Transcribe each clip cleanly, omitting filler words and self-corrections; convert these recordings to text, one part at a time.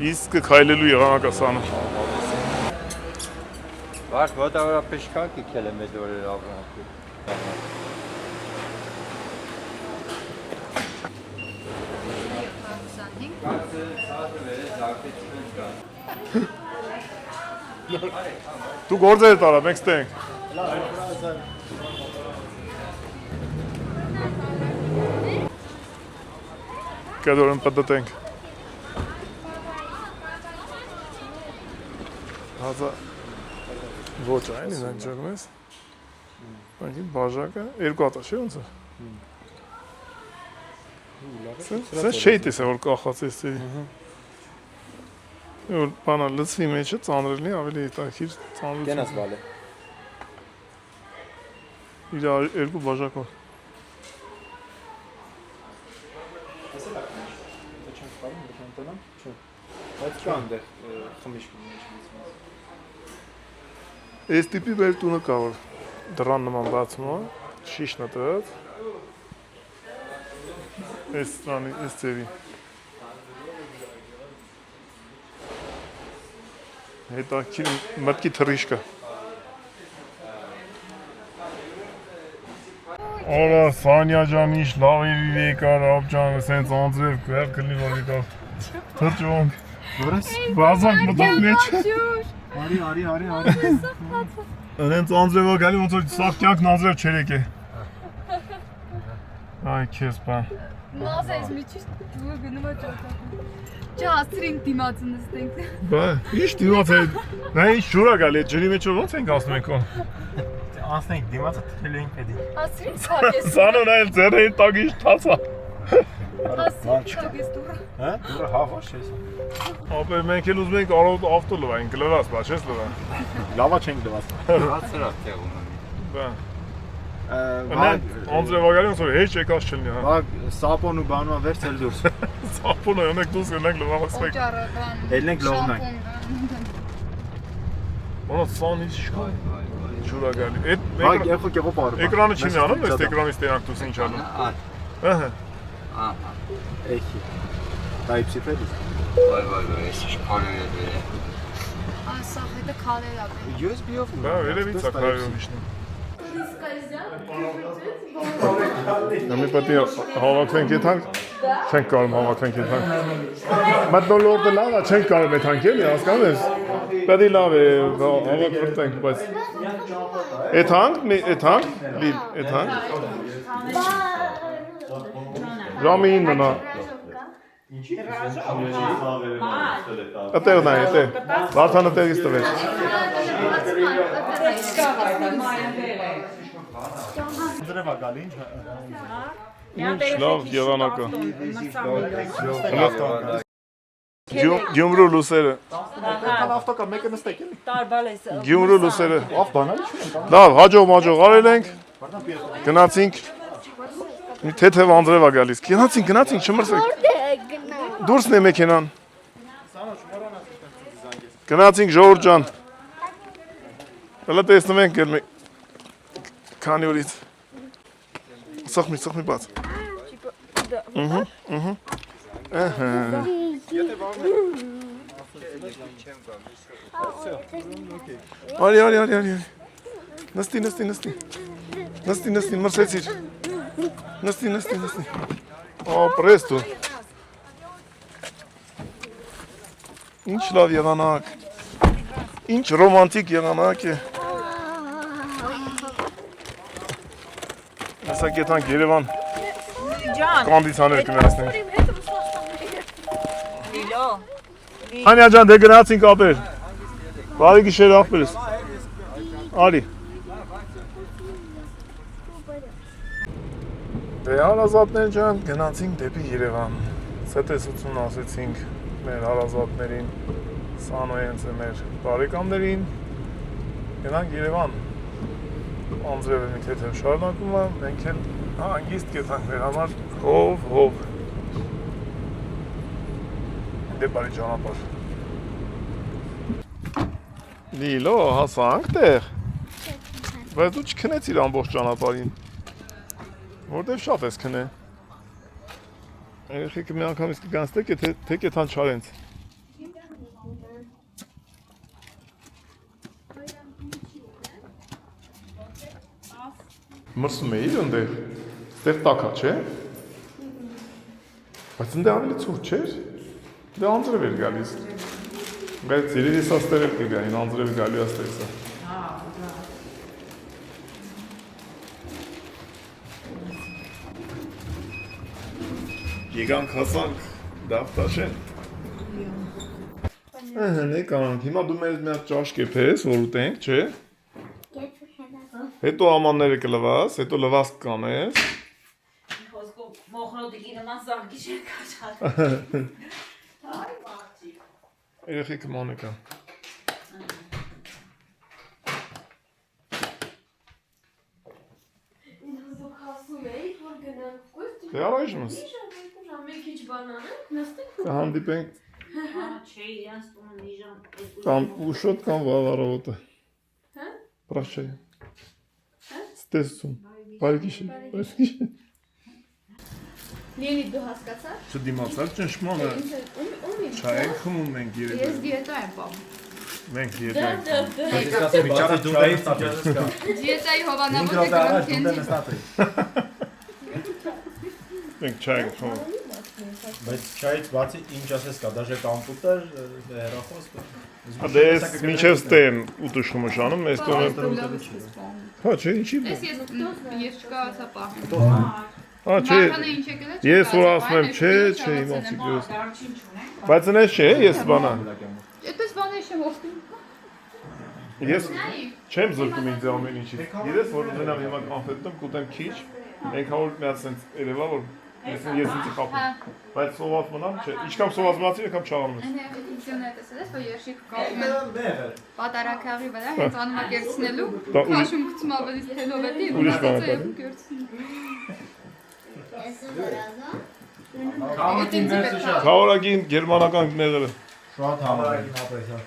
Իսկ քայլելու եղանակասանը։ Վարդ ոտավորապես չկան կիքել եմ այդ օրեր ապրանքի։ Դու գործեր տարա, մենք ստենք։ Կդորն պտտենք։ Հազա ոչ այն ինձ ջերմ ես։ Բանկի բաժակը երկու հատ է, չէ՞ ոնց է։ Սենց չէի տեսա որ կախած էս էի։ Որ բանա լցվի մեջը ծանրելնի ավելի հետաքրքիր ծանրություն։ Կենաս բալը։ Իր երկու բաժակով։ Բայց կա այնտեղ խմիչք մեջ։ Այս տիպի մեր տունը կա որ դռան նման բացում է, շիշն է տված։ Այս սրանի, այս ձևի։ Հետաքրքիր մտքի թռիչք է։ Օրա Սանյա ջան, ինչ լավ եկար, ապ ջան, սենց անձրև կեր կլինի որ եկավ։ Թրջոնք։ Որս բազանք մտավ մեջ։ Արի։ Անենց անձրևը գալի ոնց որ սաղ կյանքն անձրև չեր եկե։ Այ քեզ բան։ Նազ ես միջից ջուրը գնում է ճակատում։ Չհասցրին դիմացը նստենք։ Բա, ի՞նչ դիմաց է։ Նա ինչ ջուր է գալի, ջրի մեջ ոնց ենք ասում եք ո՞ն։ Անցնենք դիմացը թել ենք էդի։ Հասցրին ցակես։ Սանոն այլ ձեռին տակ ինչ թացա։ Հասցրին ցակես դուրը։ Հա? Դուրը հավաշ ես։ Ապա մենք էլ ուզում ենք ավտո լվային, գլրած, բա չես լվա։ Լավա չենք դված։ Հացրա տեղում ունի։ Բա։ Անձրևագալի ոնց որ հեչ եկած չլինի, հա։ Բա սապոն ու բանուա վերցել դուրս։ Սապոնը ոնեք դուրս գնանք լվամասեք։ Օճառը բան։ Ելնենք լողնանք։ Ոնց սան ինչ կա։ Ջուր է գալի։ Այդ Բա երբ կեղո բարը։ էկրանը չի միանում, այս էկրանից տենանք դուս ինչ անում։ Ահա։ Ահա։ Էքի։ Type-C ֆեդի։ Վայ, ես ինչ քարեր է դե։ Ասա հետը քալել է։ USB-ով։ Բա, երևի ցա քարերով իշն։ Նամի պատի հավաքվենք եթանք, չենք կարում հավաքվենք եթանք։ Մտնոլորդը լավ է, չենք կարում եթանք էլի, հասկանում ես։ Պետի լավ է, հավաքվրտենք, բայց եթանք, եթանք։ Ժամի 9-նա։ Ատեղ նա, ատեղ, վարդան ատեղից տվեց։ Ձրևա գալի ինչ։ Ինչ լավ եղանակը։ Գյումրու լուսերը։ Կան ավտոկա մեկը նստեք էլի։ Գյումրու լուսերը։ Ավ բանալի չի։ Լավ, հաջող արել ենք։ Գնացինք։ Մի թեթև անձրև է գալիս։ Գնացինք, չմրսեք։ Դուրսն է մեքենան։ Գնացինք ժողովուրդ ջան։ Հələ տեսնում ենք էլ քանի օրից։ Սխմի բաց։ Ահա։ Արի։ Նստի, մրսեցիր։ Նստի։ Ապրես դու։ Ինչ լավ եղանակ։ Ինչ ռոմանտիկ եղանակ է։ Հեսա գետանք Երևան կոնդիցիոներ կներացնենք։ Անյա ջան, դե գնացինք ապեր։ Բարի գիշեր աղբերս։ Արի։ Դե հարազատներ ջան, գնացինք դեպի Երևան։ Ցտեսություն ասեցինք մեր հարազատներին, Սանոյենց է մեր բարեկամներին։ Գնանք Երևան։ Անձրևը մի թեթև շարունակում է, մենք էլ հանգիստ կեցանք մեր համար հով։ Դե բարի ճանապարհ։ Լիլո, հասանք տեղ։ Բայց դու չքնեցիր ամբողջ ճանապարհին։ Որտեվ շատ ես քնե։ Երեխեքը մի անգամից կգանցնեք, թե կեթան չարենց։ Մրսում էիր ընդեղ։ Ստեղ տակա, չէ՞։ Բայց ընդեղ ավելի ցուրտ չէր։ Դե անձրև էր գալիս։ Բայց երևի սա ստեղ էլ կգային, անձրև գալու է ստեղսը։ Եկանք հասանք Դավթաշեն։ Եկանք, հիմա դու մեզ մի հատ ճաշ կեփես, որ ուտենք, չէ՞։ Հետո ամանները կլվաս, հետո լվաս կկանես։ Երեխեք մանեկա։ Դե առայժմ ես։ Կհանդիպենք կամ ուշոտ կամ վաղարողոտը։ Պրաշայ։ Ստեսություն։ Բարիգիշի։ Լենի դու հասկացա՞ր։ Չդիմացար ճնշմանը։ Չայ ենք խմում մենք Ես երեխեք։ դիետա եմ պահում։ Մենք դիետա ենք։ Դիետայի հովանավորը գնում քենցի։ Մենք չայ ենք խմում։ Բայց չայից բացի ինչ ասես կա, դաժե կամպյուտեր, հեռախոս կա։ Դες մինչև ստեմ ուտուշումշանում, ես տոնը։ Հա, չէ, ինչի։ Ես չկարողացա պահեմ։ Հա, չէ։ Ես որ ասում եմ, չէ, իմացի գյուս։ Բայց նես չէ, ես բանա։ Այդպես բաներ չեմ օգնում։ Ես չեմ զրկում ինձ ամեն ինչից։ Երես որ ունենամ հիմա կոնֆետում, կուտեմ քիչ, այնքան որ մի հատ սենց երևա որ ես ինձի խափում։ Բայց սոված մնամ, չէ, ինչքան սոված մնացի, եկամ չաղանում ես։ Այն էֆեկտիվնը տեսես, որ երշիկ կապում են պատարակաղի վրա, հենց անումա կերցնելու, քաշում գցում ավելի թելով էլի, ու նստացել կերցնում։ Խաղորագին գերմանական գներերը։ Շատ համարագին ապրես հա։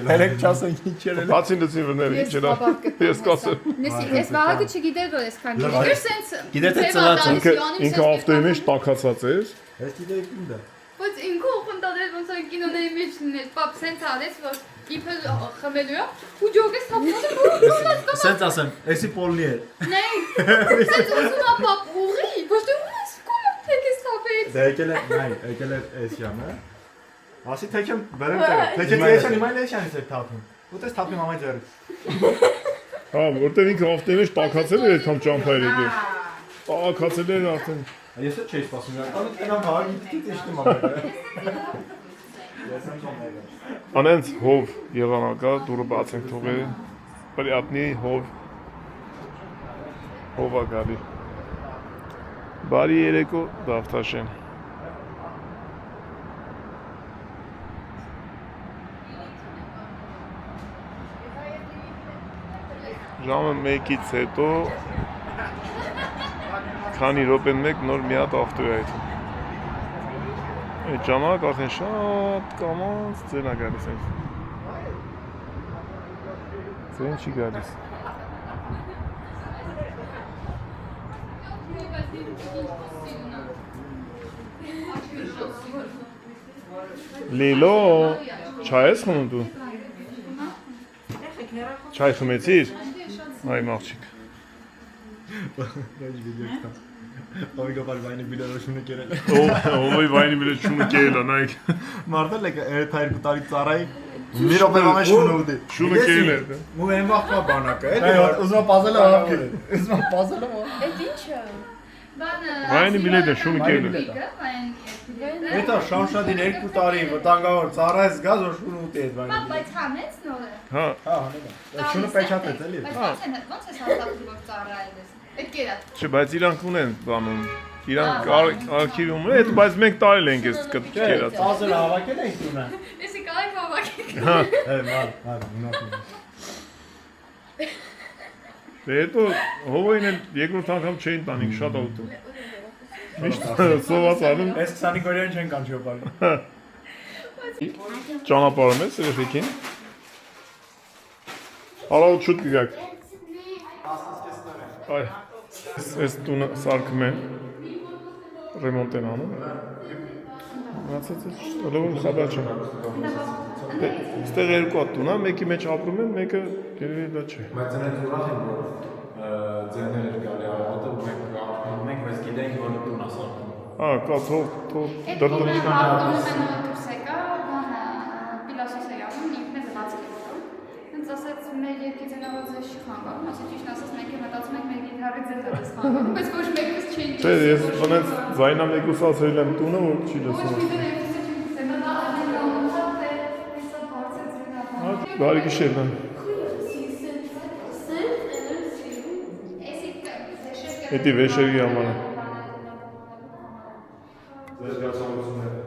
Երեք չասենք ինչ էր։ Բացին դցին վրները, ինչ էլա։ Ես կասեմ։ Նեսի, ես վաղակը չգիտեր, որ ես քան գիտեր, սենց։ Գիտեր թե ծնած ինքը ավտոյի մեջ տակացած էր։ Ես գիտեի ինձ։ Բայց ինքը խնդրել ոնց որ կինոների մեջ լինել, պապ սենց արեց, որ իբր խմելու է, ու ջոգես թափում Սենց ասեմ, էսի պոլնի էր։ Նայ, սենց ուզում ա պապ ուղի, ոչ թե ունես կոմը թեկես թափեց։ Դե եկել է, նայ, եկել է էսյանը։ Ասի թեքեմ բերեմ տերը։ Թեքեմ էսյանը, հիմա էսյանից է թափում։ Ուտես թափում ամա ձեռը։ Հա, որտեղ ինքը ավտոյի մեջ տակացել էր այդքան ճամփայր եկել։ Տակացել էր արդեն։ Ես էլ չէի սպասում, իրականում տենամ վաղագի դիտից իշտում ամերը։ Ես եմ կոմերը։ Անենց հով եղանակա, դուրը բաց ենք թողել, պրիատնի հով, հովա գալի, բարի երեկո Դավթաշեն, ժամը մեկից հետո, քանի րոպեն մեկ նոր մի հատ ավտոյ այդ, այդ ժամանակ արդեն շատ կամած ձեն է գալիս ենք, ձեն չի գալիս, Լիլո, չայ ես խմում դու, չայ խմեցիր, այ մաղջիկ, Ովիգա բար վայնի բիլերը շունը կերել է։ Ովի վայնի բիլը շունը կերել է, նայք, Մարդել եք երթայր տարի ծարայի, մի ռոպե մամեն շունը ուտի։ շունը կերել է, Ու են վաղկա բանակը, էլի ուզում պազել է վաղ կերել, ուզում պազել է վաղ։ Այդ ինչը։ վայնի բիլետը շունը կերել է, Հետո շանշադին 2 տարի վտանգավոր ծառայես գազ որ շունը ուտի այդ վայնի։ Բայց հանեց նորը։ հա, Հա, հանել է։ Շունը պեչատեց էլի։ Բայց ոնց է հաստատում որ ծառայել ես։ Այդ կերած։ չէ, բայց իրանք ունեն բանում, իրանք արխիվում են, հետ, բայց մենք տարել ենք ես կերած, Պազել հավաքել ենք տունը։ Եսի կարեք հավաքել։ հա, Մալ, մնացում։ դե հետո հովոյին էլ երկրորդ անգամ չէին տանիք, շատ աղուտում, միշտ սոված անում, Այս 25 օրյան չեն կան չոպարի։ ճանապարհում ես երեխեքին, հարավուտ շուտ կգաք, այ, ես տունը սարքում են, ռեմոնտ են անում, մնացած է լովում խաբա չեմ, ստեղ երկու հատ տուն է, մեկի մեջ ապրում են, մեկը գերևի դա չէ, Բայց նրանք ուրախ են որ ձեներ էր գալի արավոտը, ու մենք մեզ գիտենք, որ տուն ասարկում։ Կա թող Այդ կողմը բալկոնը դուրս եկա, բանը պիլասոս է անում, ինքն է բացել է։ Հենց ասեց մեր երկի ձենավորը ձեզ չի խանգարում, ասա ճիշտ ասած մենք է մտածում ենք մեր գիտարի ձեզ է խանգարում, բայց ոչ մեկս չի։ Չէ, ես բնենց զայնամեկուսացրել եմ տունը, որ չի լսում։ Բարի գիշեր։ Էդի վեշերի համար։ Ձեր գացավորությունները։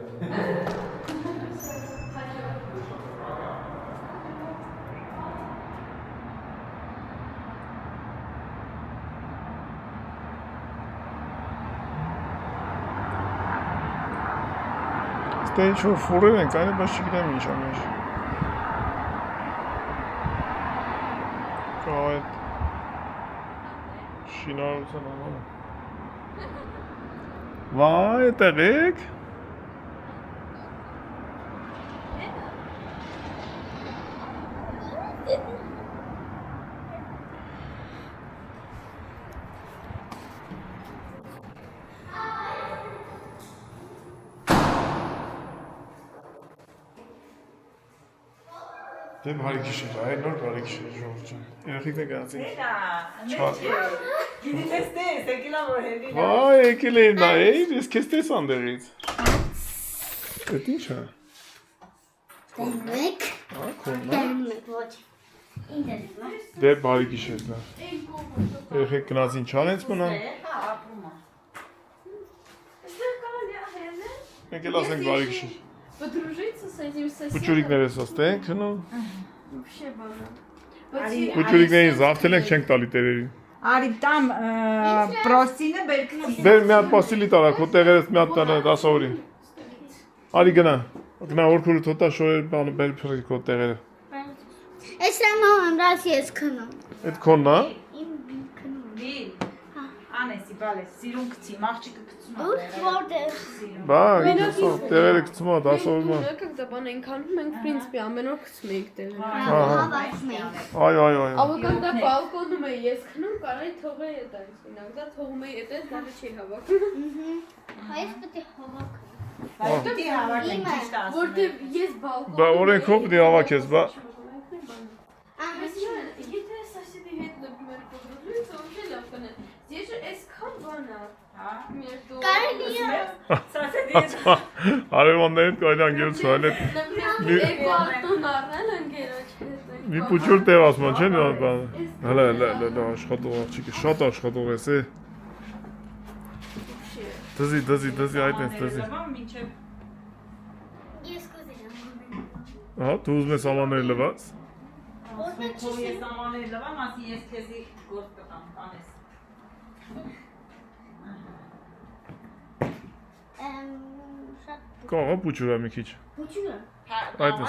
Ստե ինչ-որ ֆուրեր են կայնը, բայց չգիտեմ ինչ ամեջ։ Կա այդ շինարության ամանը։ Վայ, տեղեք։ Դե բարի գիշեր, այ նոր բարի գիշեր Ժորժան։ Երեխեքն գացին։ Գիտի տեսնես, եկել ամ որ հեվի։ Վայ, եկել էի նայել, ես քեզ տեսան դերից։ Էդ ի՞նչ է։ Դեմեք։ Ակոնն է։ Դեմեք ոչ։ Ինտերնետ։ Դե բարի գիշեր դա։ Երեխեք գնացին չանենց մնան։ Հա, ապրում է։ Մենք էլ ասենք բարի գիշեր։ Подружиться с этим соседом. Փուճուրիկները սոստենք, հնո։ Вообще бана. Փուճուրիկներին զավթել ենք չենք տալի տերերին։ Արի տամ պրոստինը բերքնի։ Դեր մի հատ պասիլի տարա, քո տեղերից մի հատ տանը դասավորի։ Արի գնա։ Գնա օրքուրը թոտա շորեր բանը բեր փրի քո տեղերը։ Ես մաման դաս ես քնում։ Այդ քոնն է։ Իմ քնում։ Դի։ Անեսի, բալես, սիրուն գցի, մաղջիկը գցում է։ Ուր որտեղ։ Բա, գիտես, տեղերը գցում է, դասավորում է։ Когда бана инкаնում ենք, в принципе, ամեն օր գցում ենք դերը։ Այ։ А вот когда балкоնում էի ես քնում, կարայի թողեի այդ ինогда թողում էի այդ դառը չի հավաքում։ Այս պետք է հավաք։ Բայց դի հավաքենք ճիշտ ասում։ Որտեւ ես բալկոնում։ Բա օրենքով պետք է հավաքես, բա։ Եթե соседи հետ, например, подружиться, вообще легко. Здесь же эскан бана. Между Արևաններից կարելի անգերուց հայլել։ Էկվատոն առնել անգերոջ հետ։ Մի փուճուր տեղ ասում են, չէ՞ նա բանը։ Հələ աշխատող աղջիկը, շատ աշխատող ես է։ Դզի այդ ես դզի։ Ես կուզենամ։ Ահա, դու ուզում ես ամանները լված։ Որ ես ամաներ լվամ, ասի ես քեզի գործ կտամ, տանես։ Կողա փուճուրա մի քիչ։ Փուճուրը։ Այդ է։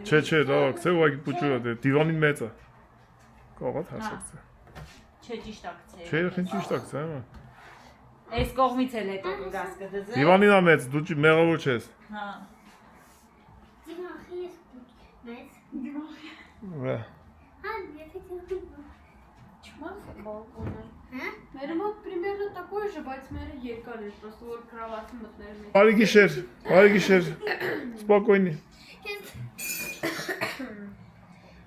Չէ, դա ակցե ուղղակի փուճուրա դե դիվանին մեծ է։ Կողա հասացե։ Չէ, ճիշտ ակցե։ Չէ, խին ճիշտ ակցե, հա։ Այս կողմից էլ հետո գաս կդզես։ Դիվանին է մեծ, դու մեղավոր չես։ Հա։ Դիմախի ես մեծ։ Վա։ Հա, եթե դու Չմախ բալկոնը։ Հա? Մեր մոտ примерно такой же, բայց մերը երկար էր, просто որ կրավատը մտներ մեջ։ Բարի գիշեր։ Спокойно։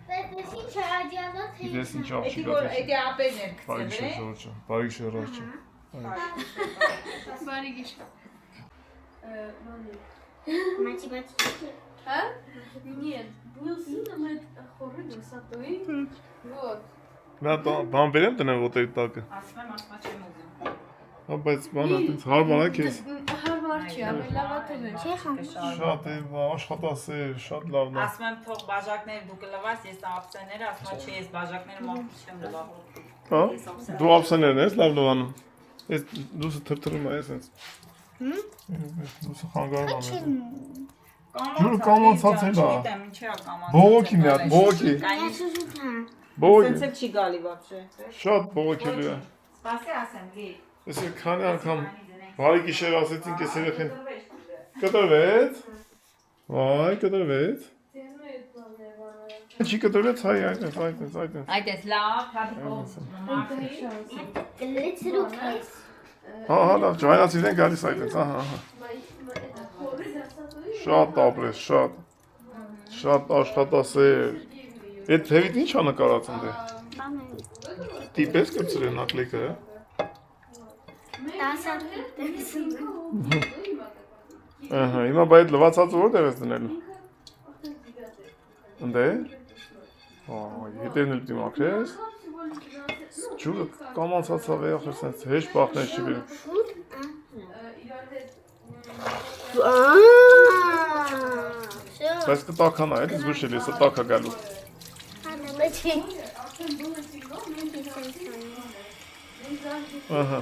Բայց ինչ ռադիալա թե։ Դες ինչ Էդի աղջիկ որ է։ էդի ապերն էր Բարի գցել, գիշեր Ժորժան։ Բարի գիշեր Ռոջան։ Բարի գիշեր։ Մամի։ Математика. А? Нет, был сыном это хоры высотой. Вот. Նա բան բերեմ տնեմ ոտերի տակը։ ասում եմ, ասма չեմ ուզում։ Հա, բայց բանը այդպես հարմար է քեզ։ Հարմար չի, ամենալավատը է։ Չէ խամ։ Շատ է, աշխատասեր, շատ լավն է։ Ասում եմ, թող բաժակները դու կլվաս, ես ապսեները, ասում եմ, չէ, ես բաժակները մոտ չեմ լվա։ Հա։ Դու ապսաներն ես լավ լավանում։ Ես դուսը թրթրում է, ես Դուսը խանգարում եմ։ Ջուրը կամանցած է։ Գիտեմ, ինչի է կամանցած։ Բողոքի մի հատ, բողոքի։ Բողոքի։ Սենց չի գալի вообще։ Շատ բողոքելու է։ Սպասի ասեմ, գի։ Ես քանի անգամ բարի գիշեր ասեցինք ես երեխին։ Կտրվեց։ Վայ, կտրվեց։ Չի կտրեց հայ այդպես։ Այդ էս լավ, հատկով մամարդի։ Լեցրուկ ես։ Ահա, լավ, ջայնացին են գալիս այդպես, ահա։ Շատ ապրես, շատ աշխատասեր։ Այդ թևիտ ի՞նչ ա նկարած ընդ է։ Տիպես կծրել նակլիկը։ Ահա, հիմա բայց լվացածը որտեղ ես դնելու։ Ընդ է։ Հետևն էլ պիտի մաքրես։ Ջուրը կամացածա վեախր սենց հեշտ բախներ չի բերում։ Բայց կտականա էլ, զգուշ էլ ես տակա գալու։ Ահա։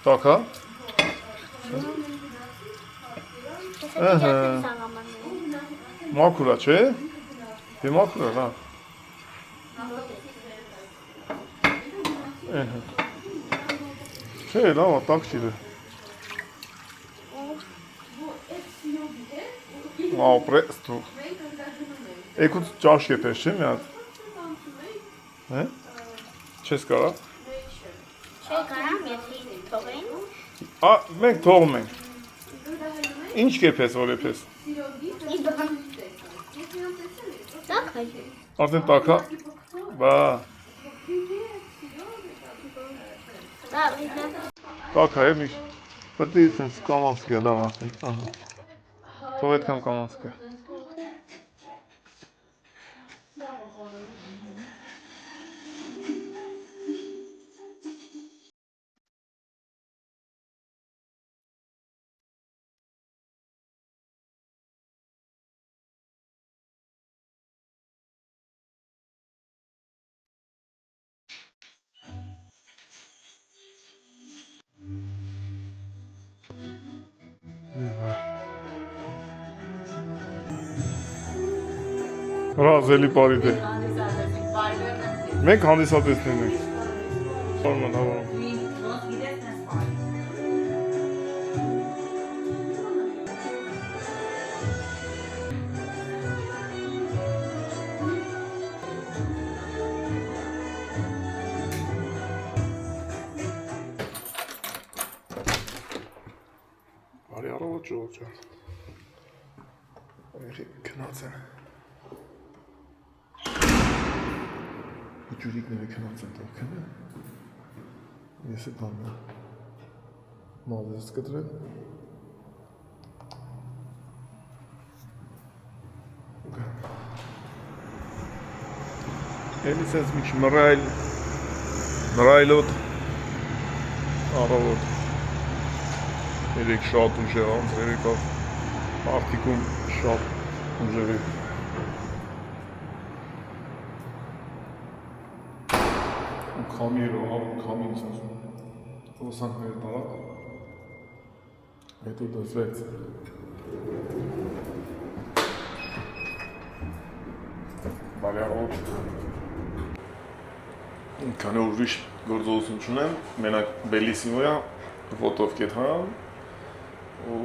Տակա։ Ահա։ Մաքուր է, չէ՞։ Դե մաքուր է, լավ։ Ահա։ Չէ, լավ, տակ չի դե։ Ապրես դու։ Եկուց ճաշ եպես, չէ՞ մի հատ։ Հե՞։ Չես կարա։ Չէ, կարամ, եթե թողեն։ Մենք թողում ենք։ Ինչ կեպես, որ եպես։ Տակա։ Արդեն տակա։ Բա։ Տակա է միշտ։ Պետք է սենց կամաց կա, լավ ասենք, ահա։ Թող այդքան կամաց կա։ Ռազելի բարիդ է։ Մենք հանդիսատեսներն ենք։ Որման հավանում։ Բարի առավոտ Ժողովուրդ ջան։ Երեք քնած են։ Ջուրիկները քնած են տականը։ Ես է բանը։ Մալես կտրել։ Էլի սենց միչ մռայլոտ առավոտ։ Երեք շատ ուժեղ անց, երեկա արդիկում շատ ուժեղ է։ Քամիրը, քամին սասում, ոսանքներ տարակ, հետո դզվեց։ Բարի առավոտ։ Քանի ուրիշ գործողություն չունեմ, մենակ բելիսիմոյա, ոտով կեթան, ու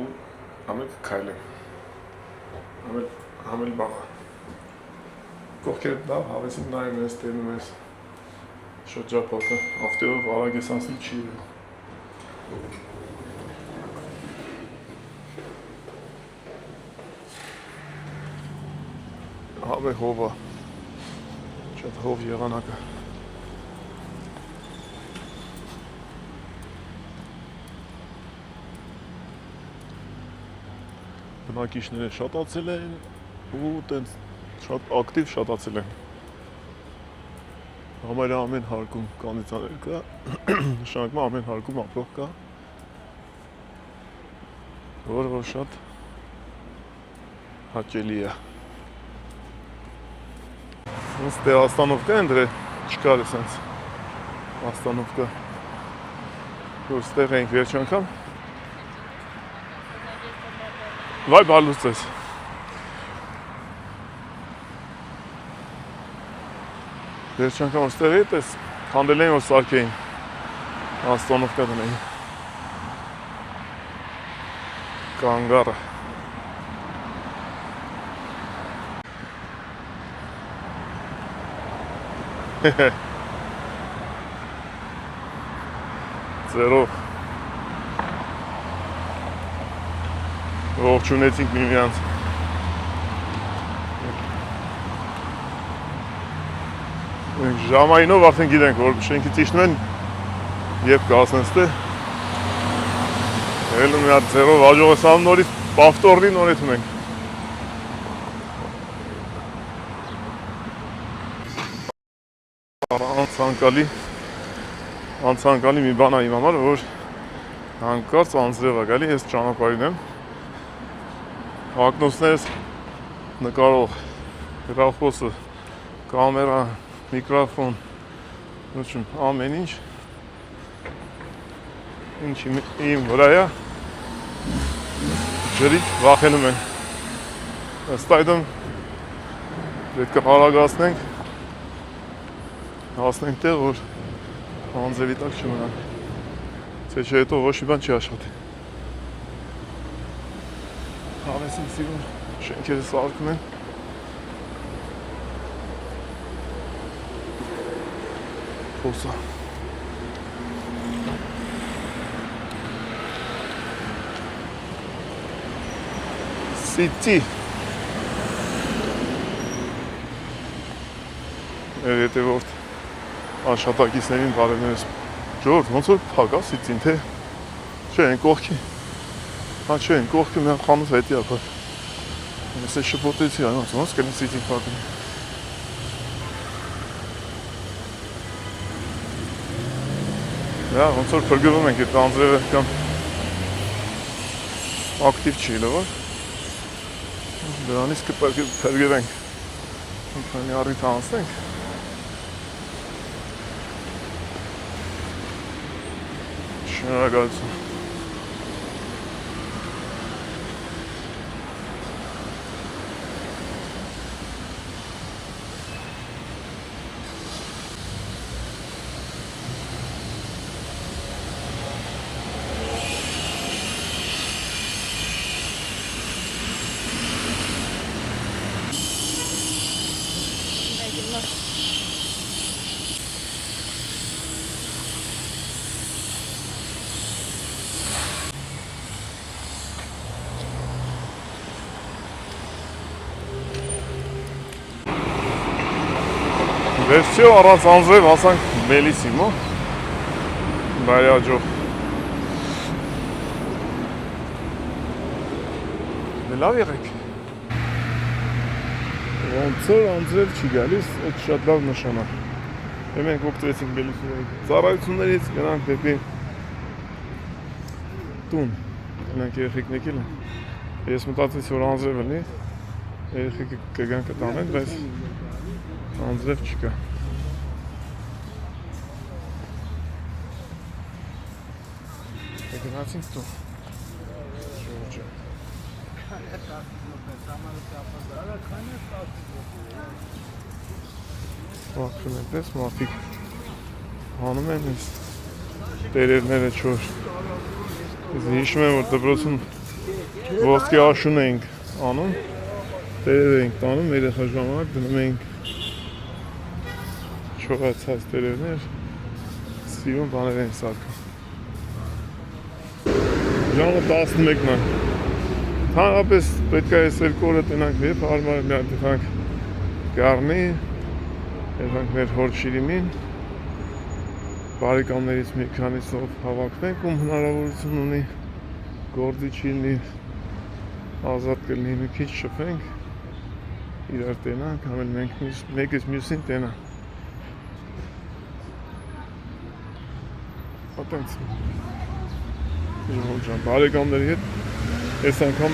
ամել քայլ եմ, ամել բաղա։ Կողքեր լավ, հավեսին նայում ես, տենում ես, շրջապատը, ավտերով արագ ես անցնի չի եղել։ Հավե հովա, շատ հով եղանակը։ Բնակիչները շատացել են ու տենց շատ ակտիվ շատացել են։ Համարյա ամեն հարկում կանդիցաներ կա, նշանակում ամեն հարկում ապրող կա, որ շատ հաճելի է։ Սենց դե աստանովկա են դրե, չկար է սենց աստանովկա, որ ստեղ էինք վերջ անգամ։ Վայ բալուց ես։ Վերջ անգամ որ ստեղ էի, տես հանդել էին, որ սարք էին, աստանովկա դնեին։ Կանգարը։ Ձերով ողջունեցինք միմյանց։ Մենք ժամայինով արդեն գիտենք, որ շենքից իջնում են երբ կհասնեն ստե։ Ելը մի հատ ձերով հաջող է սամ նորից պավտորնի նորեթում ենք։ Անցանկալի մի բան է իմ համար, որ հանկարծ անձրև է գալի, ես ճանապարհին եմ։ Ակնոցներս նկարող, գրախոսը, կամերա, միկրոֆոն, ամեն ինչ իմ վրա է, ջրից վախենում են։ Ըստ այդմ պետք է արագացնենք, հասնենք տեղ, որ անձրևի տակ չմնանք, թե չէ հետո ոչ մի բան չի աշխատի։ Հավեսին սիրուն շենքերը սարքում են։ Փոսա։ Սիթի։ Երետևորդ աշխատակիցներին բարևներս։ Ջորջ, ոնց որ փակ է Սիթին, թե չէ, այն կողքի։ Հա չէ, այն կողքի մի խանութ հետի է փակ։ Ես է շփոթեցի, այնց ոնց կնի Սիթին փակում։ Դա ոնց որ փրկվում ենք այդ անձրևը կամ ակտիվ չի լավ։ Դրանից կփրկվենք։ Քանի առիթ անցնենք։ Շնորհակալություն։ Վերջիո առանց անձրև հասանք Բելիսիմո, բարյաջող։ Լավ եղեք։ Ոնց որ անձրև չի գալիս, այդ շատ լավ նշան է։ Մենք օգտվեցինք Բելիսիմոյի ծառայություններից, գնանք դեպի տուն։ Գնանք երեխեքն եկել են։ Ես մտածեցի, որ անձրև լինի, երեխեքը կգան կտանեն, բայց անձրև չկա։ Գնացինք տուն։ Ջորջը։ Ակրում են պես մարդիկ հանում են ես տերերները չոր։ Ես հիշում եմ, որ դպրոցում ոսկե աշուն էինք անում, տերեր էինք տանում, երեխա ժամանակ դնում էինք չողացած տերերներ, սիրուն բաներ են սարքում։ Ժամը 11-ն է։ Հանրապես պետք է այս երկու օրը տնանք վեպ, հարմար մի հատ տխանք գարնի, երանք մեր հոր շիրիմին, բարեկամներից մի քանիսով հավաքվենք, ում հնարավորություն ունի գործի չիլնի, ազատ կլինի մի քիչ շփենք, իրար տենանք, համել մենք մեկից մյուսին տենանք։ Պատենց Ժողջան, բարեկամների հետ այս անգամ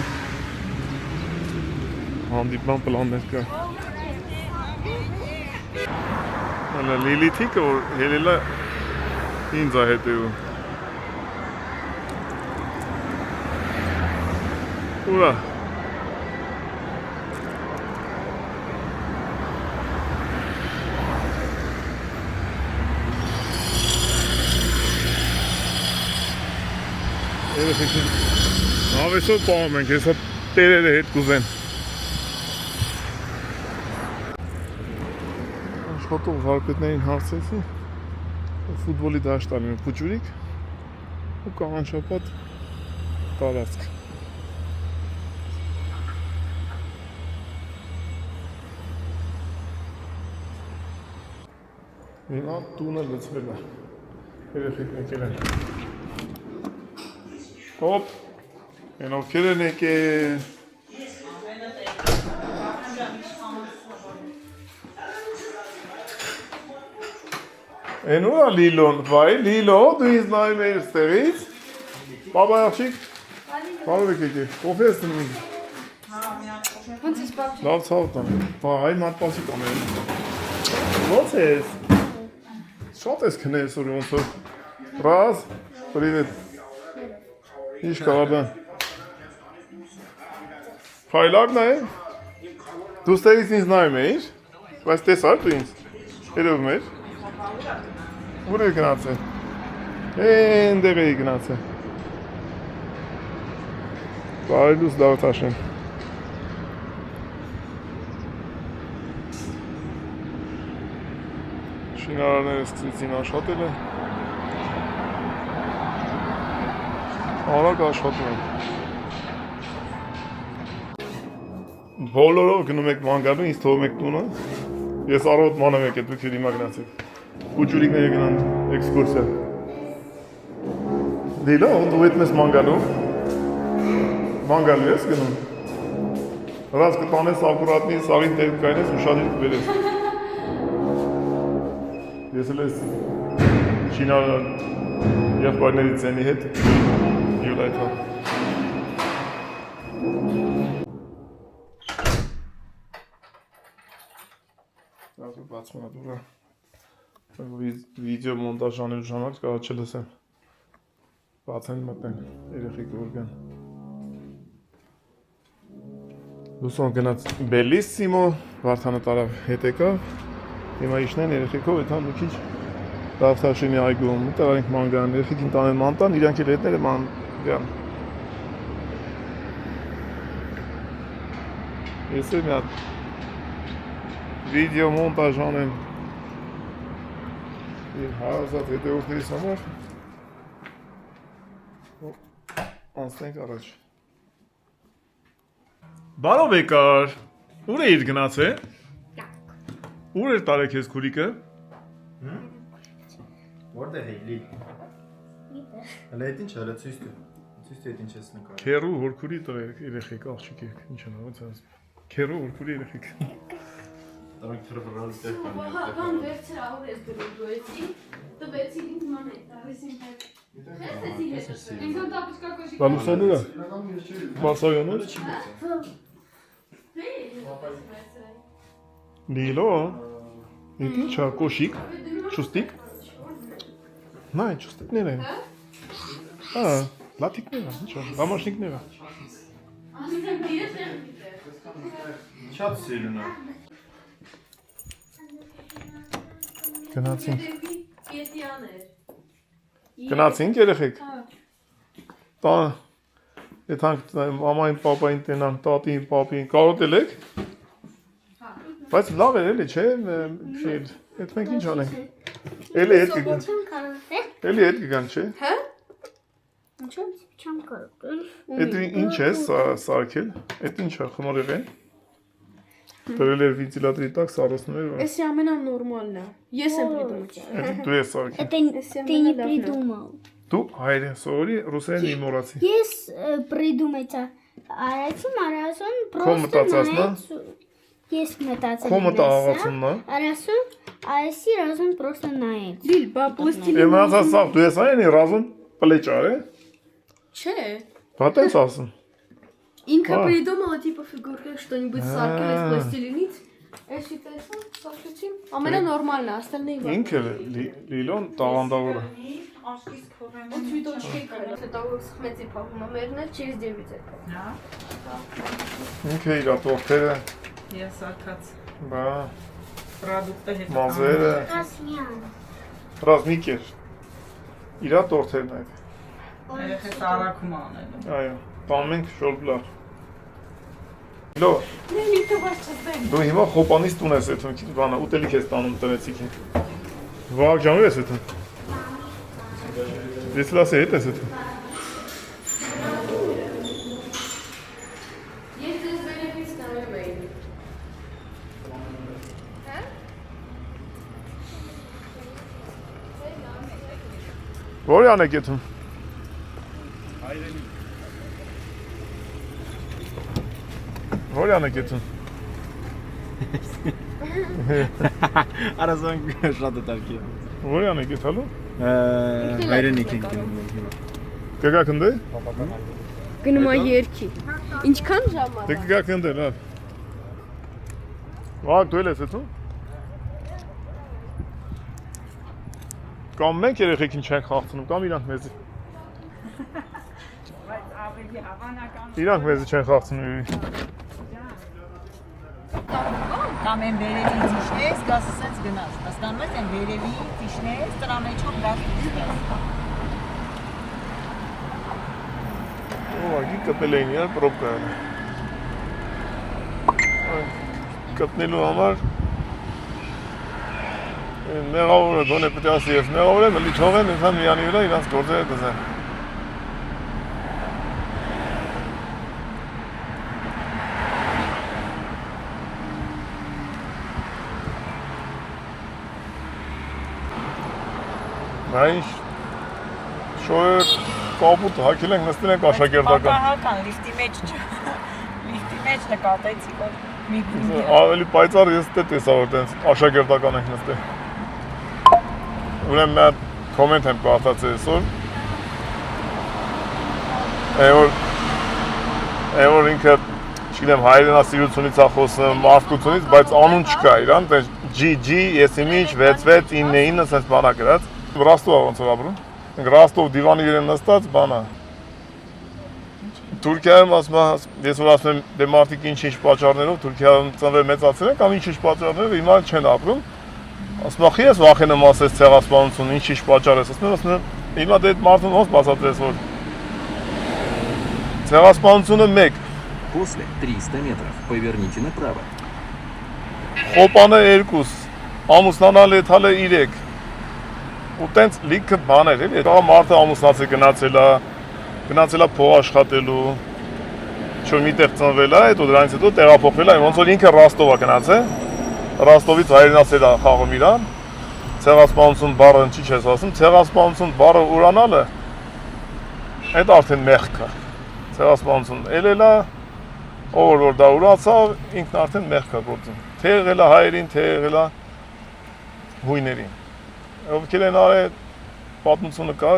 հանդիպման պլաններ կա։ Հələ Լիլիթիկը, որ ելելա ինձ է հետևում։ Ուրա։ Հավեսով պահում ենք, հեսա տերերը հետ կուզեն։ աշխատող վարպետներին հարցեցի ֆուտբոլի դաշտանում փուճուրիկ ու կանաչապատ տարածք։ Հիմա տունը լցվել է։ Երեխեք եկել են։ Հոպ, են ովքեր են եկել։ Են ուր է Լիլոն, վայ, Լիլո, դու ինձ նայում էիր ստեղից։ Բաբա աղջիկ, բարով եք եկել, կոֆե ես տնում։ Ոնց ես բաբ։ Լավ ցավ տան, վայ, մատպասի կամ են։ Ոնց ես։ Շատ ես քնես որ ոնց որ։ Ռազ, պրիվետ։ Ինչ կավարդան։ Փայլակն է։ Դու ստեղից ինձ նայում էիր, բայց տեսար դու ինձ։ Երևում էր։ Ուր է գնացել։ Էնդեղ էի գնացել։ Բարելուս Դավթ Հաշեմ։ Շինարարները սկսեցին աշխատել են։ Արագ աշխատում են։ Բոլորով գնում եք ման գալու, ինձ թողում եք տունը։ Ես առավոտ մանեմ եկել, դուք հիմա գնացեք։ Փուճուրիկները գնան էքսկուրսիա։ Դիլո, դու հետ մեզ ման գալու։ Ման գալու ես գնում։ Հրած կտանես ակուրատնի, սաղին տեղ կայնես ու շադիր կվերես։ Ես էլ ես շինարար եղբայրների ծենի հետ յուլայթա։ Դասը բացվում է դուրա։ Վիդեո մոնտաժ անելու ժամանակ կարող չլսեմ։ Բացեն մտնեն, երեխեք որ գան։ Լուսոն գնաց Բելիսիմո, Վարդանը տարավ հետ եկավ։ Հիմա իշնեն երեխեքով էթա մի քիչ Դավթ Հաշեմի այգում, ուտեղ ենք ման գան, երեխեքին տանեն ման տան, իրանք էլ հետները ման գան։ Ես էլ մի հատ վիդեո մոնտաժ անեմ իր հարազատ հետևորդներիս համար։ Անցնենք առաջ։ Բարով եկար, ուր էիր գնացել։ Ուր էր տարեք ես քուրիկը։ Որտեղ է լի։ Հələ այդ ինչ արա ցույց տու։ Ցույց տու այդ ինչ ես նկարել։ Քերու հորքուրի տղեկ երեխեք աղջիկ եք, ինչ են ոնց ասում։ Քերու հորքուրի երեխեք։ Տարեք թրվռալ տեղ կան։ Բան վերցր ավոր ես գրուեցի, տվեցի ինձ մանետ, արեսին հետ։ Քեզ ես հետ։ Ինքն տապուշկա կոշի։ Բալուսանուրա։ Բասոյոնուր։ Լիլո։ Ինչ է կոշիկ, ճուստիկ։ Նայ, ճուստիկներ են։ Հա, լատիկներ են, ինչ է, բամաշնիկներ են։ Շատ սիրուն է։ Գնացինք։ Պետյաներ։ Գնացինք երեխեք։ Տա եթանք մամային, պապային տենանք, տատին, պապին, կարոտել եք։ Բայց լավ էր էլի, չէ՞, այդ մենք ինչ անենք։ Էլի հետ կգանք։ Էլի հետ կգանք, չէ՞։ Հա? Ինչո՞ւ չեմ կարող։ Այդ ինչ է սարքել։ Այդ ինչ է, խմորեղ է։ Դրել էր վենտիլատորի տակ, սարոսնում էր։ Էսի ամենանորմալն է։ Ես եմ придумал։ Այդ դու ես սարքել։ Это ты не придумал. Դու հայերեն սովորի, ռուսերեն մի մոռացի։ Ես придумал это. Արացում արասուն Քո просто մտածածն է։ Ես մտածել Քո մտահղացումն է։ Արասում այսի ռազուն просто նայեց։ Լիլ, բա պլաստիլին։ Եմացած սավ, դու ես այն ռազում պլեճար է։ Չէ։ Բա տես ասում։ Ինքը придумала типа фигурка что-нибудь саркել из пластилинից։ Էսի տեսա, սարքեցի։ Ամենանորմալն է, остальные։ Ինքը Լիլոն տաղանդավոր է։ Вот цветочки крали. Это схмети пахнет, через 9 это. Ինքը իր ատորթերը, Ես արկած բա, պրոդուկտը հետ։ մազերը, Կասմյան։ ռազմիկ էր։ Իր ատորթերն այդ։ Երեխես առաքում անելու։ Այո, տանում ենք շորբլար։ Լո, Նելի թվաց չստեն։ դու հիմա խոպանից տուն ես եթում, քիչ բանը, ուտելիք ես տանում տնեցիքին։ Վաղ ժամու ես եթում։ Ես լասի հետ ես եթում։ Ես ձեզ վերևից նայում էի։ Որի՞ան եք եթում։ Որի՞ան եք եթում։ Արազան շատ է տալքի։ Որի՞ան եք եթալու։ Հայրենիք ենք։ Կգաք ընդե։ Գնում է երկի։ Ինչքան ժամ է։ Դե կգաք ընդե, լավ։ Վաղ դու ես եթում։ Կամ մենք երեխեքին չենք խաղցնում, կամ իրանք մեզի։ Բայց ավելի հավանական Իրանք մեզի չեն խաղցնում։ կամ են վերևի դիշնես, գասը սենց գնաց։ Հասկանում ես, են վերևի դիշնես, դրա մեջով գաս դիշնես։ Ուղղակի կպել էին իրար պրոբկա։ Կպնելու համար մեղավորը գոնե պետք է ասի ես մեղավոր եմ, լի թողեն ինքան միանի վրա իրանց գործերը դզեն։ Նայինչ շոյր կապուտ հակել ենք նստել ենք աշակերտական։ Պատահական, լիֆտի մեջ նկատեցի, որ մի գույնի Ավելի պայծառ ես դե տեսա որ տենց աշակերտական ենք նստել։ Ուրեմն մի կոմենտ եմ կարդացել այսօր։ Որ ինքը, չգիտեմ, հայրենասիրությունից է խոսում, մարդկությունից, բայց անուն չկա իրան, տենց GG, եսիմիչ, 6699 սենց բանա գրած։ Ռաստով ոնց որ ապրում։ Ռաստով դիվանի վրա նստած բանա։ Թուրքիայում ասում ես որ ասում եմ դե մարդիկ ինչ պատճառներով Թուրքիայում ծնվել մեծացել են կամ ինչ պատճառներով հիմա չեն ապրում։ Ասում եմ ես վախենամ ասես ցեղասպանություն ինչ պատճառ է, ասում եմ հիմա դե մարդուն ոնց բացատրես որ ցեղասպանությունը 1 После 300 метров поверните направо. Խոպանը 2 ամուսնանալ եթալը 3 ու տենց լիքը բաներ էլի դա մարդը ամուսնացել գնացել է փող աշխատելու չոր միտեղ ծնվել է հետո դրանից հետո տեղափոխվել է ոնց որ ինքը Ռաստով է գնացել Ռաստովից հայրենասեր է խաղում իրան ցեղասպանություն բառը ինչի՞ չես ասում ցեղասպանություն բառը ուրանալը այդ արդեն մեղք է ցեղասպանություն էլելա ով որ դա ուրացավ ինքն արդեն մեղք է գործում թե եղել է հայերին թե եղել է հույներին ովքեր են արել պատմությունը կա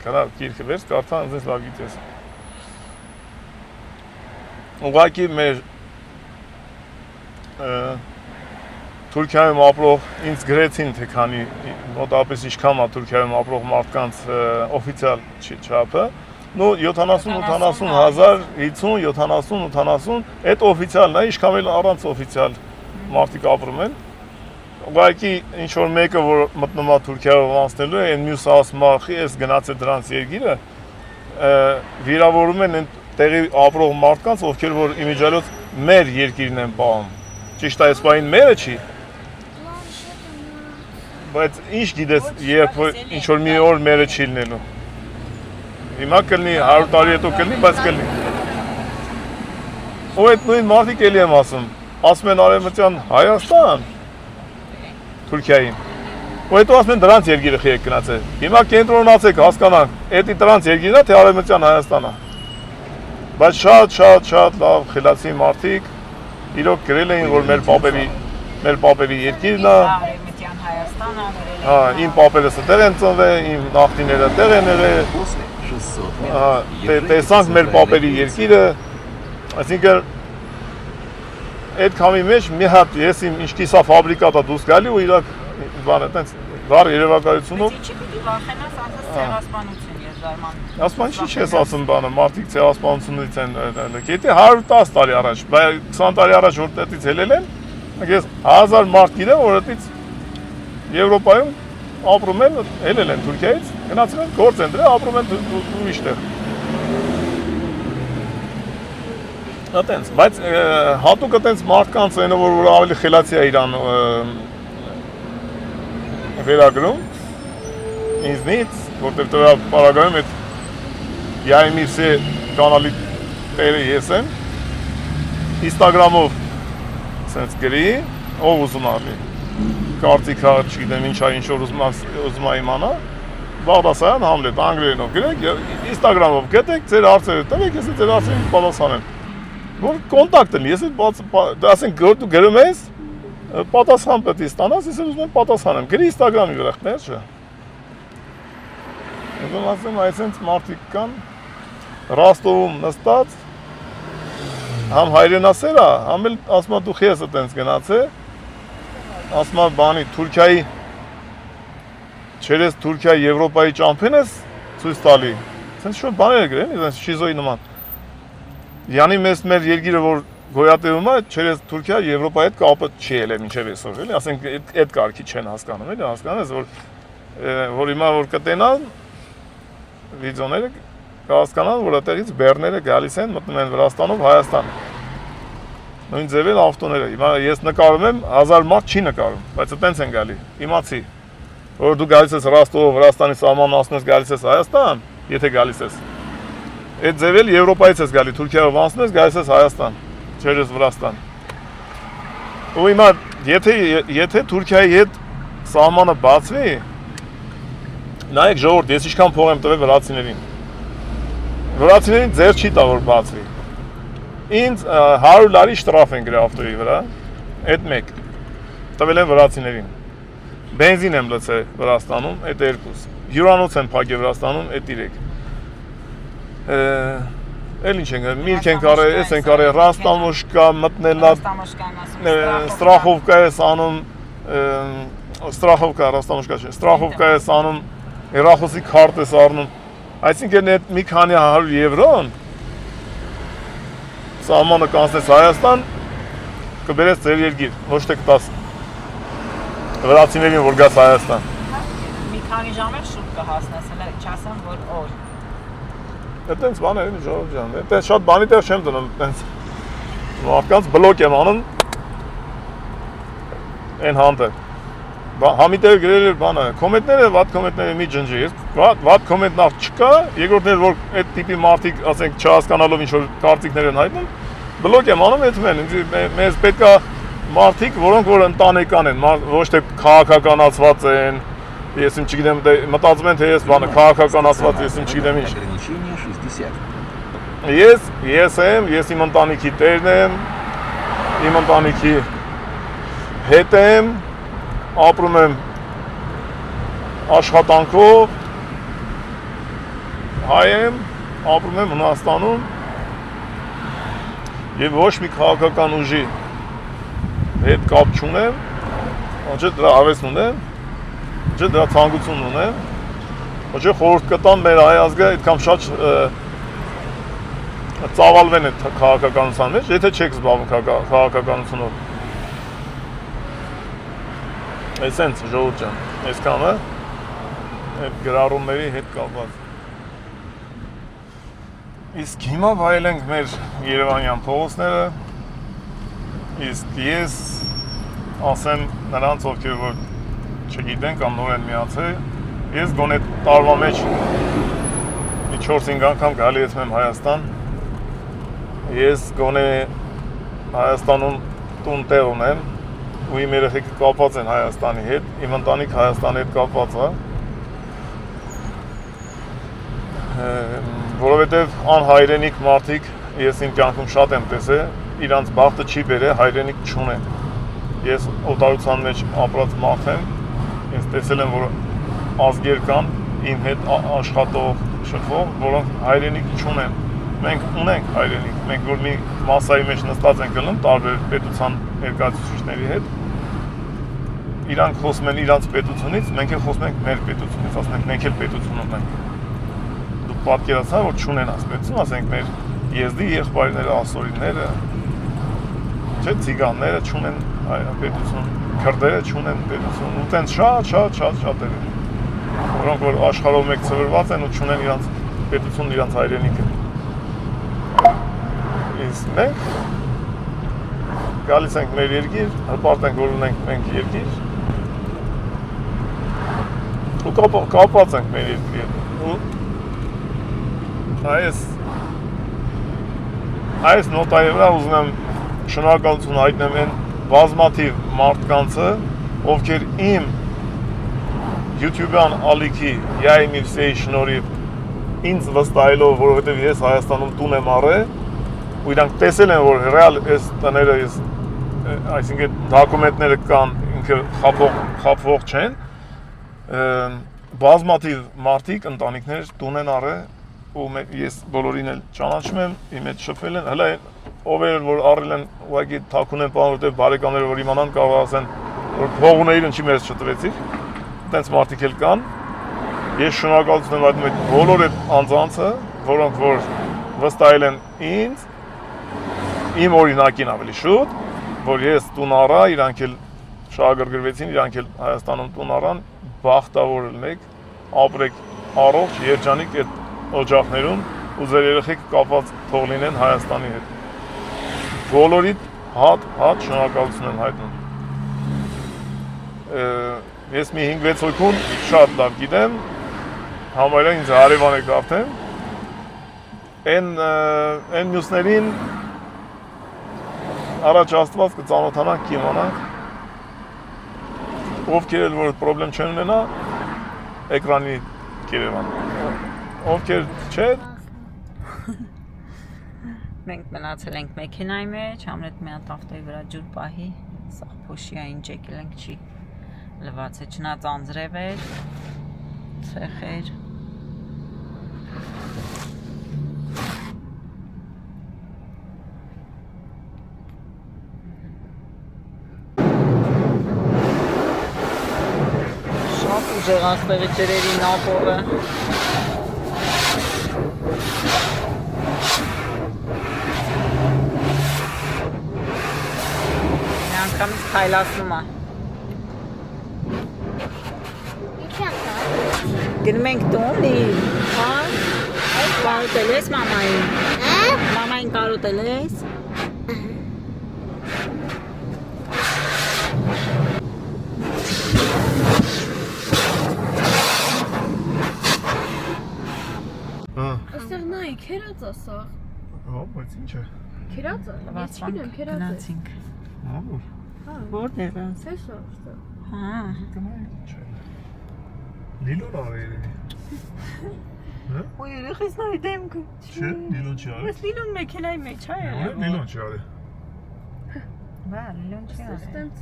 գնա գիրքը վերջ կարդա ինձ լավ գիտես ուղղակի մեր Թուրքիայում ապրող ինձ գրեցին թե քանի մոտավորապես ինչքան է Թուրքիայում ապրող մարդկանց օֆիցիալ չափը նո 70-80 հազար 50-70 այդ օֆիցիալն է ինչքան էլ առանց օֆիցիալ մարդիկ ապրում են ուղղակի ինչ որ մեկը որ մտնում է Թուրքիայով անցնելու է այն մյուսը ասում է ախի ես գնացել դրանց երկիրը վիրավորում են տեղի ապրող մարդկանց ովքեր որ իմիջիալոց մեր երկիրն են պահում ճիշտ է այս բանին մերը չի բայց ինչ գիտես երբ ինչ որ մի օր մերը չի լինելու հիմա կլինի 100 տարի հետո կլինի բայց կլինի ու այդ նույն մարդիկ էլի եմ ասում են արևմտյան Հայաստան Թուրքիային ու հետո ասում են դրանց երկիրը խի եք գնացել հիմա կենտրոնացեք հասկանանք էդի դրանց երկիրն է թե արևմտյան Հայաստանն է բայց շատ լավ խելացի մարդիկ իրոք գրել էին որ մեր պապերի երկիրն է արևմտյան Հայաստանը գրել հա իմ պապերս դեռ են ծնվել իմ նախնիները դեռ են եղել После 600 метров. տեսանք մեր պապերի երկիրը այսինքն այդ քամի մեջ մի հատ ես իմ ինչքիսա ֆաբրիկատա դուրս գալի ու իրակ բանը տենց վառ երևակայությունով Ինչի՞ պիտի վախենաս ասես ցեղասպանություն ես զարմանում ասում ինչի՞ չես ասում բանը մարդիկ ցեղասպանությունից են գետի 110 տարի առաջ 20 տարի առաջ որ դետից ելել են ես 1000 մարդ գիտեմ որ դետից Եվրոպայում ապրում են ելել են Թուրքիայից գնացել են գործ են դրել ապրում են ուրիշտեղ Այտենց, բայց հատուկ այտենց մարդկանց այնը որ ավելի խելացի է իրան վերագրում ինձնից, որտեղ դրա պարագայում այդ Յայմիսի կանալի տերը ես եմ Instagram-ով սենց գրի, ով ուզում արի կարծիքա, չգիտեմ ինչա, ինչ որ ուզում է իմանա Բաղդասարյան, Համլետ, անգլերենով գրեք, Instagram-ով գտեք, ձեր հարցերը տվեք, ես ձեր հարցերին պատասխանեմ որ կոնտակտ եմ, ես ասենք դու գրում ես պատասխան պետք է ստանաս, ես ուզում եմ պատասխանեմ, գրի Instagram-ի վրա, խներ չէ Ուզում ասեմ, այսենց մարդիկ կան Ռաստովում նստած համ հայրենասեր է, համ էլ ասում դու խես այտենց գնաց է ասում բանի Թուրքիայի չերես Թուրքիայի Եվրոպայի ճամփին ես ցույց տալի այսպես շուտ բաներ գրեն այսպես շիզոյի նման Յանի մեր երկիրը որ գոյատևում է չերես Թուրքիա Եվրոպայի հետ կապը չի ելել մինչև այսօր էլի ասենք այդ կարգի չեն հասկանում էլի հասկանում ես որ հիմա որ կտենան վիդեոները կհասկանան որ այդտեղից բեռները գալիս են մտնում են Վրաստանով Հայաստան նույն ձևել ավտոները հիմա ես նկարում եմ 1000 մարդ չի նկարում բայց այտենց են գալի իմացի որ դու գալիս ես Ռաստով Վրաստանի սահմանն ասում ես գալիս ես Հայաստան եթե գալիս ես այդ ձևել Եվրոպայից ես գալի Թուրքիայով անցնում ես գալիս ես Հայաստան չերես Վրաստան ու հիմա եթե Թուրքիայի հետ սահմանը բացվի նայեք ժողովուրդ ես ինչքան փող եմ տվել վրացիներին ձեր չի տա որ բացվի ինձ 100 լարի շտրաֆ են գրել ավտոյի վրա այդ մեկ տվել են վրացիներին բենզին եմ լցել Վրաստանում այդ 2 հյուրանոց եմ փակել Վրաստանում այդ 3 էլ ինչ են միրգ են կարել էս են կարել Ռաստամոշկա մտնելա ստրախովկա ես անում ստրախովկա Ռաստամոշկա չէ ստրախովկա ես անում հեռախոսի քարտ ես առնում այսինքն այդ մի քանի 100 եվրոն սահմանը կանցնես Հայաստան կբերես ձեր երկիր ոչ թե կտաս վրացիներին որ գաս Հայաստան մի քանի ժամ էլ շուտ կհասնես հələ չասեմ որ օր այտենց բաներ են ժողով ջան այտենց շատ բանի տեղ չեմ դնում այտենց մարդկանց բլոկ եմ անում այն հանդը Համիտերը գրել էր բանը կոմենտները վատ կոմենտները մի ջնջի ես վատ կոմենտ նախ չկա երկրորդներ որ այդ տիպի մարդիկ ասենք չհասկանալով ինչ որ կարծիքներ են հայտնում բլոկ եմ անում այդ մեն մեզ պետքա մարդիկ որոնք որ ընտանեկան են ոչ թե քաղաքականացված են ես ինչ չգիտեմ մտածում են թե ես բանը քաղաքականացված ես ինչ չգիտեմ ինչ ես իմ ընտանիքի տերն եմ իմ ընտանիքի հետ եմ ապրում եմ աշխատանքով հայ եմ ապրում եմ Հունաստանում եւ ոչ մի քաղաքական ուժի հետ կապ չունեմ ոչ դրա հավես ունեմ ոչ դրա ցանկություն ունեմ ոչ խորհուրդ կտամ մեր հայ ազգը այդքան շատ ծավալվեն այդ քաղաքականության մեջ եթե չեք զբաղվում քաղաքականությունով Այսենց ժողովուրդ ջան, այսքանը այդ գրառումների հետ կապված։ Իսկ հիմա վայելենք մեր Երևանյան փողոցները։ Իսկ ես ասեմ նրանց ովքեր որ չգիտեն կամ նոր են միացել, ես գոնե տարվա մեջ մի 4-5 անգամ գալիս եմ Հայաստան։ Ես գոնե Հայաստանում տուն տեղ ունեմ ու իմ երեխեքը կապված են Հայաստանի հետ, իմ ընտանիք Հայաստանի հետ կապված է, որովհետև անհայրենիք մարդիկ ես իմ կյանքում շատ եմ տեսել, իրանց բախտը չի բերել, հայրենիք չունեն։ Ես օտարության մեջ ապրած մարդ եմ, ես տեսել եմ, որ ազգեր կան իմ հետ աշխատող, շփվող, որոնք հայրենիք չունեն։ Մենք ունենք հայրենիք, մենք որ մի մասայի մեջ նստած ենք գնում տարբեր պետության ներկայացուցիչների հետ, իրանք խոսում են իրանց պետությունից, մենք էլ խոսում ենք մեր պետությունից, ասում ենք մենք էլ պետություն ունենք։ Դու պատկերացա, որ չունեն այս պետություն, ասենք մեր եզդի եղբայրները, ասորիները, չէ, ցիգանները չունեն պետություն, քրդերը չունեն պետություն, ու տենց շատ են, որոնք որ աշխարհով մեկ ցվրված են ու չունեն իրանց պետությունն, իրանց հայրենիքը։ ես, մենք գալիս ենք մեր երկիր, հպարտ ենք, որ ունենք մենք երկիր, ու կապված ենք մեր երկրի հետ, ու այս նոտայի վրա ուզում եմ շնորհակալություն հայտնեմ այն բազմաթիվ մարդկանցը, ովքեր իմ YouTube-յան ալիքի Յայի Միրսեի շնորհիվ ինձ վստահելով, որովհետև ես Հայաստանում տուն եմ առել, ու իրանք տեսել են, որ ռեալ այս տները ես, այսինքն դոկումենտները կան, ինքը խապվող չեն, բազմաթիվ մարդիկ, ընտանիքներ տուն են առել, ու ես բոլորին էլ ճանաչում եմ, իմ հետ շփվել են, հələ ով էր, որ առել են, ուղղակի թաքուն են պահում, որտեղ բարեկամները, որ իմանան, կարող ասեն, որ փող ունեիր, ինչի մեզ չտվեցիք, այդպես մարդիկ էլ կան, ես շնորհակալություն եմ հայտնում այդ բոլոր այդ անձանցը, որոնք որ վստահել են ինձ, իմ օրինակին ավելի շուտ, որ ես տուն առա, իրանք էլ շահագրգռվեցին, իրանք էլ Հայաստանում տուն առան, բախտավոր ելնեք, ապրեք առողջ, երջանիկ այդ օջախներում ու ձեր երեխեք կապված թող լինեն Հայաստանի հետ։ Բոլորիդ հատ շնորհակալություն եմ հայտնում։ Ես մի 5-6 հոգուն շատ լավ գիտեմ, համարյա ինձ հարևան եք արդեն, այն մյուսներին առաջ Աստված կծանոթանանք, կիմանանք, ովքեր էլ որ պրոբլեմ չեն ունենա, էկրանի կերևան, ովքեր չէ, Մենք մնացել ենք մեքենայի մեջ, համրետ մի հատ ավտոյի վրա ջուր պահի, սաղ փոշի այն ջեկել ենք չի լված է, չնած անձրև էր, ցեխեր։ Շատ ուժեղ աստեղի ջրերի նապորը։ Անգամից քայլացնում է։ Գնում ենք տուն, հա, այս կարոտել ես մամային։ Մամային կարոտել ես։ Այստեղ նայ, քերած է սա։ հա, բայց ինչ է։ Քերած է։ Ես չգիտեմ, քերած է։ Գնացինք։ Հա, Որտեղ է։ Սես է այստեղ։ Հա։ Լիլոն արել է։ Ու երեխիս նայ դեմքը։ Չէ, Լիլոն չի արել։ Բայց Լիլոն մեքենայի մեջ է։ Լիլոն չի արել։ Բա, Լիլոն չի արել։ Ստենց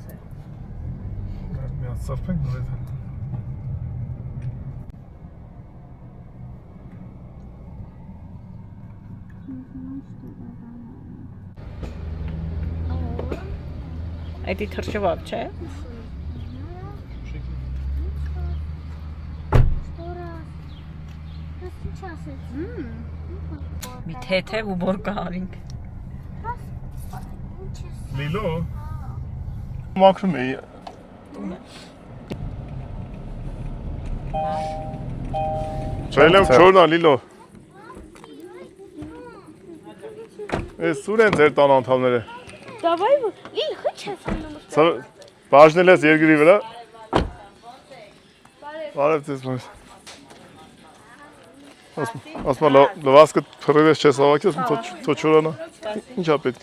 է։ Մի հատ սարփենք նորից։ Այդի թրջվակ չէ։ Մի թեթև ու բորկա արինք։ Լիլո։ Մաքրում էի։ Չայլեմ չորնա Լիլո։ Էս սուր են ձեր տան անդամները։ Դավայ, իլ խիչ ես անում։ Բաժնել ես երկրի վրա։ Բարև ձեզ մոս։ Ասմա լվասկը փռել ես չես ավակի, ասում թո չորանա։ Ինչ ա պետք։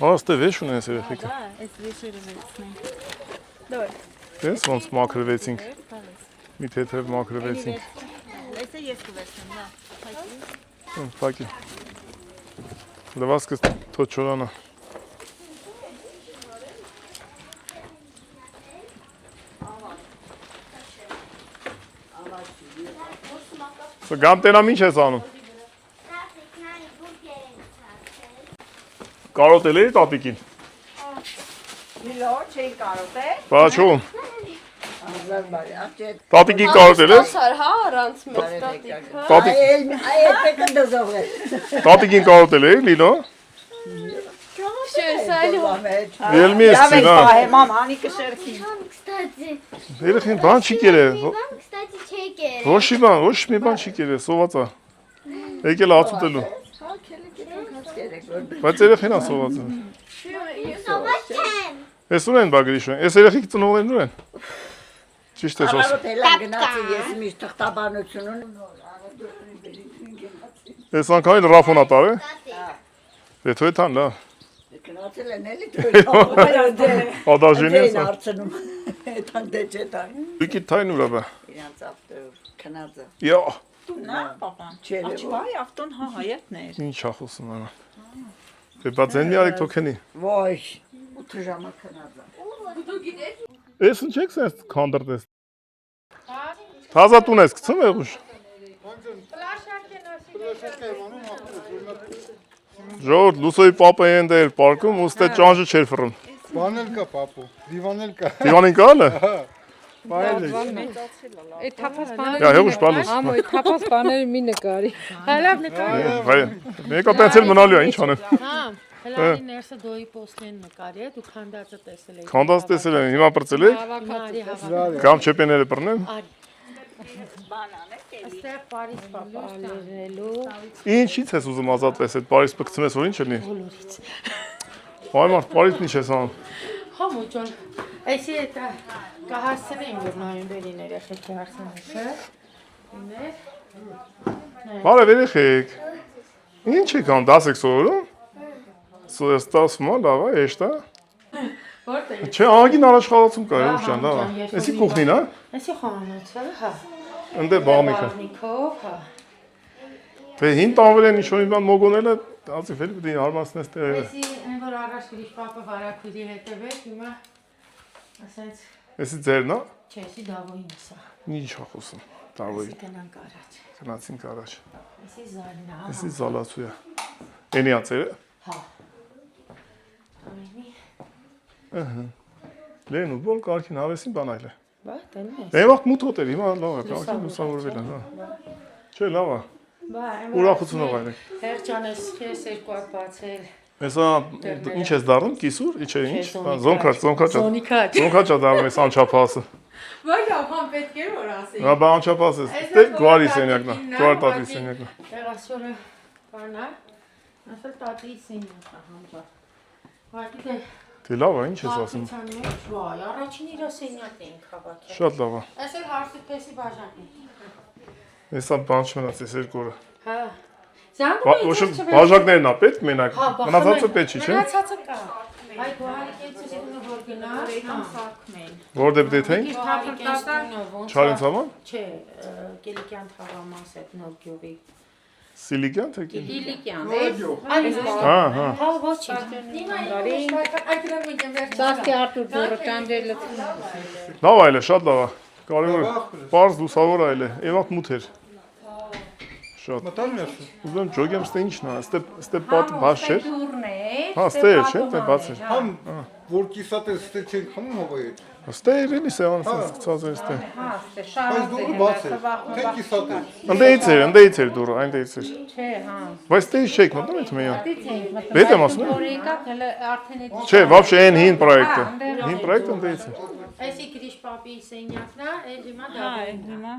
Աստե վեշ ունես երեխիկը։ Այս վեշերը վերցնենք։ Ես ոնց մաքրվեցինք։ Մի թեթև մաքրվեցինք։ Այսը ես կվերցնեմ, հա։ Ֆակի։ Լվասկը թո չորանա։ Գանտենամ ինչ ես անում։ Կարոտել էի տատիկին։ Լիլո, չէի կարոտել։ Բաչում։ Աղջետ։ Տատիկին կարոտել ես։ Ասար, հա, առանց մեծ տատիկ, հա։ Այդ կնդզովը։ Տատիկին կարոտել էի, Լիլո։ Շես, այլ Ելմի ես Լավ ցին, է, հա։ մամ, անի կշերքի։ Кстати, Երեխին բան չի կերել։ кстати, չեկե։ Ոչ մի բան չի կերել, սոված է։ Եկել ացուտելու։ Բայց երեխին ասոված են։ Ես ուր են բագրիշում։ Ես երեխիկ ծնողներն ուր են։ Ճիշտ ես ասում։ գնացի ես միշտ թղթաբանություն ունեմ։ Ես անգամ ռաֆոնա տարե։ Դե թույ տան լա։ Գնացել են էլի թույլ։ Ադաժինի Դեն ասա։ արցնում։ Այդան դե չէ տան։ Վիկի թայն ուրա բա։ Իրանց ավտո քնածը։ Յա, Նա պապան։ Աչվայ ավտոն հա հայտներ։ ինչ ա խոսում անա։ Դե բա ձեն մի արեք թոքենի։ Ոյ, 8 ժամը քնածը։ Ես ինչեք սենց քանդրտես։ Թազա տուն ես գցում եղուշ։ Ժողովուրդ լուսոյի պապը են դեր պարկում ու ստե ճանճը չեր ֆռում։ Բանել կա պապու, դիվանել կա։ Դիվանին կա՞լ է։ Բայել է։ Այդ թափած բաները։ Յա հեղուշ բալուս։ Ամո, այդ թափած բաները մի նկարի։ Հալավ նկարի։ Վայ, մեկը տենցել մնալու է, ինչ անեմ։ Հա, հլանի ներսը դոյի պոստեն նկարի է, դու քանդածը տեսել ես։ Քանդած տեսել են, հիմա պրծել եք։ Հավաքածի հավաք։ Կամ չեպեները բռնեմ։ Այստեղ Փարիզ պապա ալերելու։ Ինչից ես ուզում ազատվես, այդ Փարիզ պկցում ես, որ ինչ լինի։ Բոլորից։ Այ մարդ, Փարիզն ինչ ես անում։ Համոջան։ Այսի է դա կհասցնեին, որ նոյեմբերին երեխեքի հարցանիշը։ Իներ։ Բարև երեխեք։ Ինչ եք անում, դաս եք սովորում։ Ստասում է, լավ է, հեշտ է։ Որտե՞ղ։ Չէ, անգին առաջխաղացում կա, ուշ ջան, լավ է։ Էսի կուխնին, հա։ Այսի խոհանոցը, հա։ Ընդ է բաղնիքը։ Բաղնիքով, հա։ Թե հին տանվել են ինչ-որ մի բան մոգոնել է, ասիվ էլի պետք է հարմացնես տեղերը։ Այսի այն որ առաջ գրիշ պապը վարակույրի հետևեց, հիմա ասենց Էսի ձերն է։ չէ, էսի դավոյին է սա։ Ինչ ա խոսում։ Դավոյի։ Գնանք առաջ։ Գնացինք առաջ։ Էսի զարնա։ Էսի զալացու է։ Էնի ա ծերը։ Հա։ Ամենի։ Ահա։ Լեն ու բոլ կարքին հավեսին բան այլ է։ Բա, տենում ես։ Դե վաղ մութ հոտել, հիմա լավ է, կարքին լուսավորվել են, հա։ Չէ, լավ է։ Բա, Ուրախությունով այլ է։ Հերջանես քեզ երկու ակ բացել։ Հեսա ինչ ես դառնում, կիսուր, իչե ինչ։ Զոնքաչ։ Զոնիքաչ։ Զոնքաչա դառնում ես անչափահասը։ Բայց ահա պետք է որ ասի։ Հա, բա անչափահաս ես։ Դե գարի սենյակն է, գար տատի սենյակն է։ Տեղասորը բանա։ Ասել տատի սենյակը համբա։ Բայց դե Դե լավ է, ինչ ես ասում։ Վայ, առաջին իր սենյակն էինք հավաքել։ Շատ լավ է։ Այսօր հարսուփեսի բաժանն է։ Հեսա բան չմնաց ես երկու օրը։ Հա։ Զանգում Ոչ բաժակներն է պետք մենակ։ Մնացածը պետք չի, չէ՞։ Մնացածը կա։ Այ գոհարիկեցի որ գնաց, կամ սարքում են։ Որտե պետք է թենք։ Թափը Չարենց համար։ Չէ, Կիլիկյան թաղամաս այդ նոր գյուղի։ Սիլիկյան թե կին։ Կիլիկյան։ Հա, հա։ Հա, ոչինչ։ Այդ դրան մի գեմեր։ Սարքի Արտուր դուրը ճանջելը։ Լավ այլ է, շատ լավ է։ Կարևոր բարձ լուսավոր այլ է։ Եվատ մութ էր։ Շատ։ Մտալն ես։ Ուզում ջոգեմ ստե ինչն է, ստե պատ բաց չէ։ Դուրն է։ Հա, ստե էր, չէ՞, դե բաց էր։ Համ որ կիսատես ստե չենք խմում հովայ։ Ստե էր էլի սեվան սկսած էր ստե։ Հա, ստե Բայց շարժ դուրը բաց է։ Թե կիսատես։ Ընդեից էր դուրը, այնտեղից էր։ Չէ, հա։ Բայց ստեից չէիք մտնում այդ մեյա։ Դից ենք մտնում։ Բեդ եմ ասում։ Որ եկաք հələ արդեն այդ Չէ, вообще այն հին պրոյեկտը։ Հին պրոյեկտը ընդեից է։ Այսի գրիշ պապի սենյակն է, այլ հիմա դա։ Հա, հիմա։